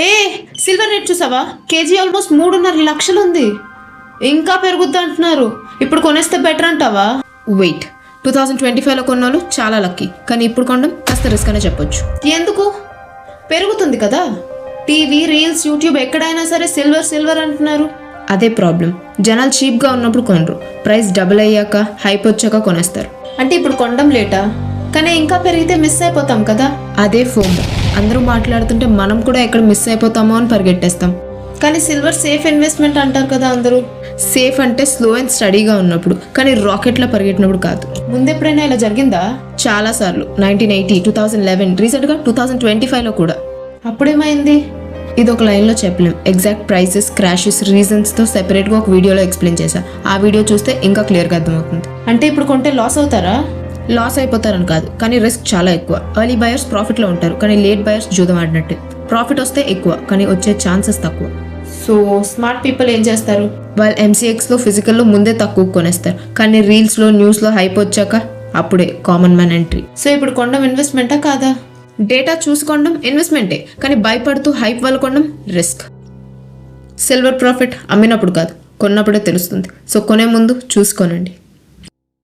ఏ silver rate చూసావా? KG almost 3.5 లక్షలు ఉంది. ఇంకా పెరుగుద్ది అంటున్నారు. ఇప్పుడు కొనేస్తే బెటర్ అంటావా? వెయిట్, 2025లో కొన్నాళ్ళు చాలా లక్కీ, కానీ ఇప్పుడు కొనడం కాస్త రిస్క్ అనే చెప్పొచ్చు. ఎందుకు? పెరుగుతుంది కదా. టీవీ, రీల్స్, యూట్యూబ్ ఎక్కడైనా సరే సిల్వర్ సిల్వర్ అంటున్నారు. అదే ప్రాబ్లం, జనాలు చీప్గా ఉన్నప్పుడు కొనరు, ప్రైస్ డబుల్ అయ్యాక హైప్ వచ్చాక కొనేస్తారు. అంటే ఇప్పుడు కొనడం లేటా? కానీ ఇంకా పెరిగితే మిస్ అయిపోతాం కదా. అదే ఫోమ్, అందరూ మాట్లాడుతుంటే మనం కూడా ఎక్కడ మిస్ అయిపోతామో అని పరిగెట్టేస్తాం. కానీ సిల్వర్ సేఫ్ ఇన్వెస్ట్మెంట్ అంటారు కదా అందరూ. సేఫ్ అంటే స్లో అండ్ స్టడీగా ఉన్నప్పుడు, కానీ రాకెట్లా పరిగెట్టినప్పుడు కాదు. ముందెప్పుడైనా ఇలా జరిగిందా? చాలాసార్లు. 1980, 2011, రీసెంట్గా 2025లో కూడా. అప్పుడేమైంది? ఇది ఒక లైన్లో చెప్పలేం. ఎగ్జాక్ట్ ప్రైసెస్, క్రాషెస్, రీజన్స్తో సెపరేట్గా ఒక వీడియోలో ఎక్స్ప్లెయిన్ చేశా. ఆ వీడియో చూస్తే ఇంకా క్లియర్గా అర్థమవుతుంది. అంటే ఇప్పుడు కొంటే లాస్ అవుతారా? లాస్ అయిపోతారని కాదు, కానీ రిస్క్ చాలా ఎక్కువ. ఎర్లీ బయర్స్ ప్రాఫిట్లో ఉంటారు, కానీ లేట్ బయర్స్ జూదం ఆడినట్టే. ప్రాఫిట్ వస్తే ఎక్కువ, కానీ వచ్చే ఛాన్సెస్ తక్కువ. సో స్మార్ట్ పీపుల్ ఏం చేస్తారు? వాళ్ళు MCXలో ఫిజికల్లో ముందే తక్కువ కొనేస్తారు, కానీ రీల్స్లో, న్యూస్లో హైప్ వచ్చాక అప్పుడే కామన్ మ్యాన్ ఎంట్రీ. సో ఇప్పుడు కొనడం ఇన్వెస్ట్మెంటా కాదా? డేటా చూసుకోవడం ఇన్వెస్ట్మెంటే, కానీ భయపడుతూ హైప్ వల్ల కొనడం రిస్క్. సిల్వర్ ప్రాఫిట్ అమ్మినప్పుడు కాదు, కొన్నప్పుడే తెలుస్తుంది. సో కొనే ముందు చూసుకోనండి.